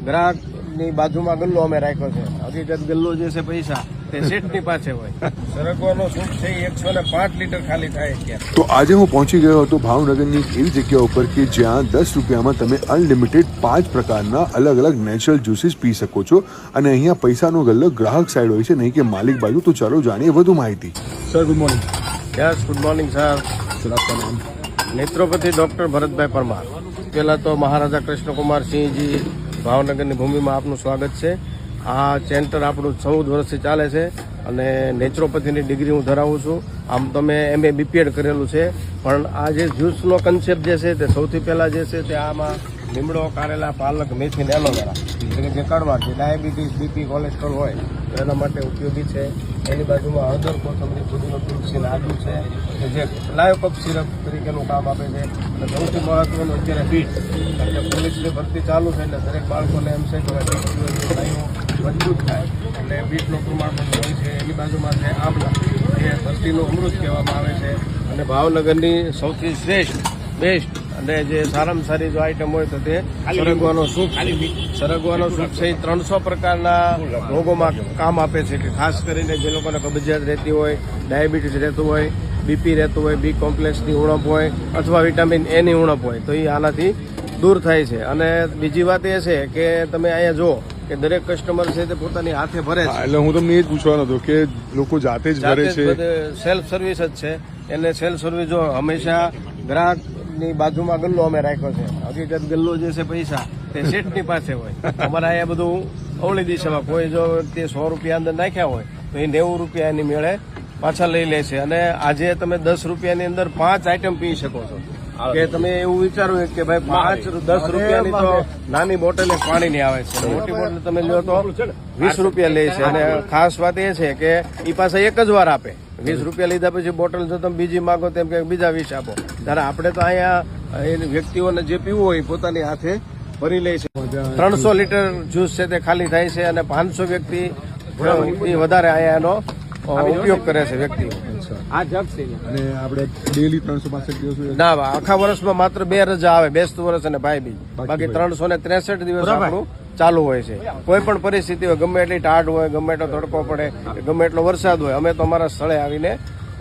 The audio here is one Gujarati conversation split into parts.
ગ્રાહકની બાજુમાં ગલ્લો અમે રાખ્યો છે. હકીકત ગલ્લો જે છે પૈસા તે શેઠની પાસે હોય. સરગવાનો સૂપ છે 105 લીટર ખાલી થાય અત્યારે. તો આજે હું પહોંચી ગયો હતો ભાવનગરની એક એવી જગ્યા ઉપર કે જ્યાં 10 રૂપિયામાં તમે અનલિમિટેડ 5 પ્રકારના અલગ અલગ નેચરલ જ્યુસીસ પી શકો છો અને અહીંયા પૈસાનો ગલ્લો ગ્રાહક સાઈડ હોય છે, નહીં કે માલિક બાજુ. તો ચાલો જાણીએ વધુ માહિતી. Sir good morning. Yes good morning sir. Sir આપનું નામ? નેત્રોપતિ ડૉક્ટર ભરતભાઈ પરમાર. પહેલાં તો મહારાજા કૃષ્ણકુમાર સિંહજી ભાવનગરની ભૂમિમાં આપનું સ્વાગત છે. આ સેન્ટર આપણું 14 વર્ષથી ચાલે છે અને નેચરોપેથીની ડિગ્રી હું ધરાવું છું. આમ તો મેં MA BPED કરેલું છે, પણ આ જે જ્યુસનો કન્સેપ્ટ જે છે તે સૌથી પહેલાં જે છે તે આમાં લીમડો, કારેલા, પાલક, મેથી ને એલોવેરા એટલે કે જે કડવા છે, ડાયાબિટીસ, BP, કોલેસ્ટ્રોલ હોય તો એના માટે ઉપયોગી છે. એની બાજુમાં હળદર, કોથમરી, પુદીનો, તુલસી ને આદુ છે કે જે લાયો કફ સિરપ તરીકેનું કામ આપે છે. અને સૌથી મહત્વનું અત્યારે બીટ, કારણ કે પોલીસની ભરતી ચાલુ છે એટલે દરેક બાળકોને એમ છે કે બીટ મજબૂત થાય એટલે બીટનું પ્રમાણ બધું હોય છે. એની બાજુમાં છે આમલા, જે ભરતીનું અમૃત કહેવામાં આવે છે. અને ભાવનગરની સૌથી શ્રેષ્ઠ બેસ્ટ અને જે સારામાં સારી જો આઈટમ હોય તો તે સરગવાનો સૂપ. સરગવાનો સૂપ છે એ 300 પ્રકારના રોગોમાં કામ આપે છે, કે ખાસ કરીને જે લોકોને કબજિયાત રહેતી હોય, ડાયાબિટીસ રહેતું હોય, BP રહેતું હોય, B કોમ્પ્લેક્સની ઉણપ હોય અથવા વિટામિન A ની ઉણપ હોય તો એ આનાથી દૂર થાય છે. અને બીજી વાત એ છે કે તમે અહીંયા જો કે દરેક કસ્ટમર છે તે પોતાની હાથે ભરે છે. એટલે હું તમને એ જ પૂછવાનો હતો કે લોકો જાતે જ ભરે છે, સેલ્ફ સર્વિસ જ છે. એને સેલ્ફ સર્વિસ જો હંમેશા ગ્રાહકની બાજુમાં ગલ્લો અમે રાખ્યો છે. હકીકત ગલ્લો જે છે પૈસા તે શેઠની પાસે હોય. અમારે અહીંયા બધું અવળી દિશામાં કોઈ જો તે 100 રૂપિયા અંદર નાખ્યા હોય તો એ 90 રૂપિયા એની મેળે પાછા લઈ લે છે. અને આજે તમે 10 રૂપિયાની અંદર 5 આઈટમ પી શકો છો. કે તમે એવું વિચારો કે ભાઈ 10 રૂપિયાની તો નાની બોટલ એક પાણીની આવે છે, મોટી બોટલ તમે લો તો 20 રૂપિયા લે છે. અને ખાસ વાત એ છે કે એ પાસે એક જ વાર આપે. 20 રૂપિયા લીધા પછી બોટલ જો તમે બીજી માગો તેમ કે બીજા 20 આપો. ત્યારે આપણે તો અહીંયા વ્યક્તિઓને જે પીવું હોય પોતાની હાથે ભરી લે છે. 300 લીટર જ્યુસ છે તે ખાલી થાય છે અને 500 વ્યક્તિ વધારે અહીંયા એનો ઉપયોગ કરે છે વ્યક્તિઓ. આ જગ છે અને આપણે ડેલી 365 દિવસ ના, આખા વર્ષમાં માત્ર 2 રજા આવે, બેસતું વર્ષ અને ભાઈ બીજ. બાકી 363 દિવસ આપણું ચાલુ હોય છે. કોઈ પણ પરિસ્થિતિ હોય, ગમે એટલી ટાઢ હોય, ગમે એટલો તડકો પડે, ગમે એટલો વરસાદ હોય, અમે તો અમારા સ્થળે આવીને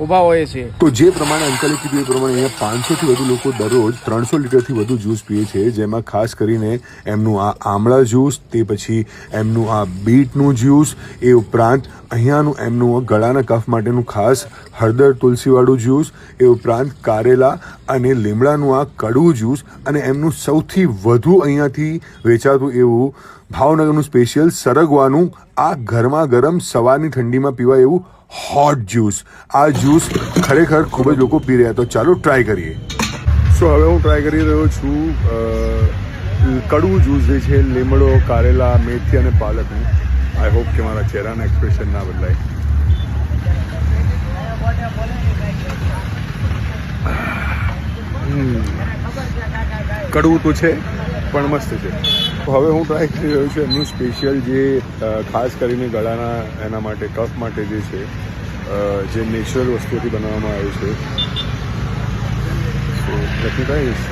ઉભા હોઈએ છીએ. તો જે પ્રમાણે અંકલે કીધું એ પ્રમાણે અહીંયા 500 થી વધુ લોકો દરરોજ 300 લીટરથી વધુ જ્યુસ પીએ છે, જેમાં ખાસ કરીને એમનું આ આમળા જ્યુસ, તે પછી એમનું આ બીટનું જ્યુસ, એ ઉપરાંત અહીંયાનું એમનું ગળાના કફ માટેનું ખાસ હળદર તુલસીવાળું જ્યુસ, એ ઉપરાંત કારેલા અને લીમડાનું આ કડવું જ્યુસ, અને એમનું સૌથી વધુ અહીંયાથી વેચાતું એવું ભાવનગરનું સ્પેશિયલ સરગવાનું આ ગરમા ગરમ સવારની ઠંડીમાં પીવાય એવું હોટ જ્યુસ. આ જ્યુસ ખરેખર ખૂબ જ લોકો પી રહ્યા. તો ચાલો ટ્રાય કરીએ. સો હવે હું ટ્રાય કરી રહ્યો છું કડવું જ્યુસ જે છે લીમડો, કારેલા, મેથી અને પાલકનું. આઈ હોપ કે મારા ચહેરાના એક્સપ્રેશન ના બદલાય. કડવું તો છે પણ મસ્ત છે. હવે હું ટ્રાય કરી રહ્યો છું એમનું સ્પેશિયલ જે ખાસ કરીને ગળાના એના માટે કફ માટે જે છે જે નેચરલ વસ્તુઓથી બનાવવામાં આવ્યું છે. So let me try this.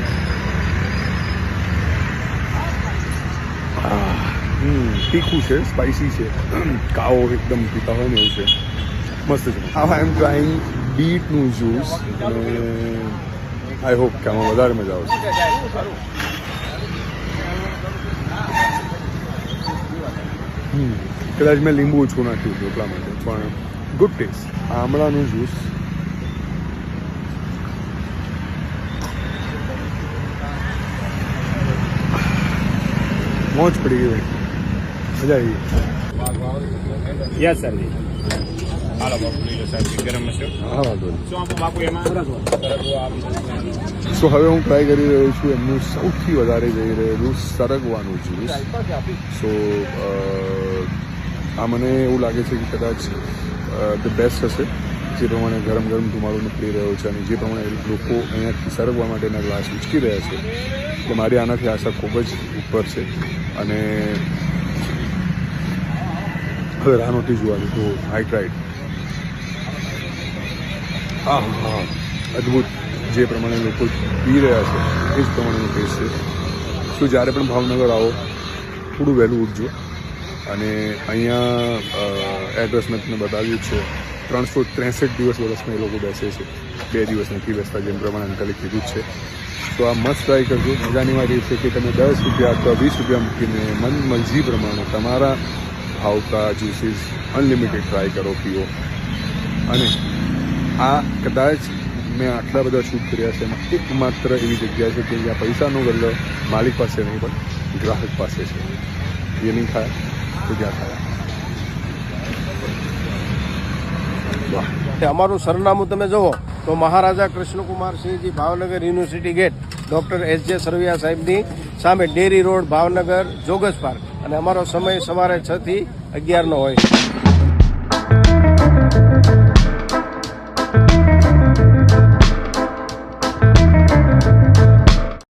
તીખું છે, સ્પાઇસી છે, કાવો એકદમ પીતા હોય ને એવું છે, મસ્ત છે. આઈ એમ ટ્રાઈંગ બીટનું જ્યુસ અને આઈ હોપ કે આમાં વધારે મજા આવશે. કદાચ મેં લીંબુ ઓછું નાખ્યું હતું એટલા માટે, પણ ગુડ ટેસ્ટ. આમળાનું જ્યુસ મોજ પડી ગઈ, મજા આવી. યસ સર જી. હાલો બાપુ લઈ લો સાહેબ ગરમ મસાલો. હા વાંધો શું આપો બાપુ એમાં? સો હવે હું ટ્રાય કરી રહ્યો છું એમનું સૌથી વધારે જઈ રહેલું સરગવાનું જ્યુસ. સો આ મને એવું લાગે છે કે કદાચ ધ બેસ્ટ હશે. જે પ્રમાણે ગરમ ગરમ ધુમાડો નીકળી રહ્યો છે અને જે પ્રમાણે લોકો અહીંયાથી સરગવા માટેના ગ્લાસ ઉચકી રહ્યા છે, તો મારી આનાથી આશા ખૂબ જ ઉપર છે. અને હવે રાનોથી જોવાનું તો આઈ ટ્રાઈડ. અદ્ભુત. જે પ્રમાણે લોકો પી રહ્યા છે એ જ પ્રમાણેનો ટેસ્ટ છે. તો જ્યારે પણ ભાવનગર આવો થોડું વહેલું ઉઠજો. અને અહીંયા એડ્રેસ મેં તમને બતાવ્યું છે. 363 દિવસ વર્ષમાં એ લોકો બેસે છે, 2 દિવસ નથી બેસતા, જેમ પ્રમાણે અંકલે કીધું જ છે. તો આ મસ્ત ટ્રાય કરજો. મજાની વાત એ છે કે તમે 10 રૂપિયા અથવા 20 રૂપિયા મૂકીને મન મરજી પ્રમાણે તમારા ભાવતા જ્યુસીસ અનલિમિટેડ ટ્રાય કરો, પીઓ. અને આ કદાચ મેં આટલા બધા શૂટ કર્યા છે એમાં એકમાત્ર એવી જગ્યા છે કે જ્યાં પૈસાનો ગલ્લો માલિક પાસે નહીં પણ ગ્રાહક પાસે છે. એ નહીં ખાય તો જ્યાં ખાય. અમારું સરનામું તમે જુઓ તો Maharaja Krishnakumar Sinhji Bhavnagar university gate, doctor S.J. Sarvaiya સાહેબની સામે dairy road, Bhavnagar, Jogas park. અને અમારો સમય સવારે 6 થી 11 હોય.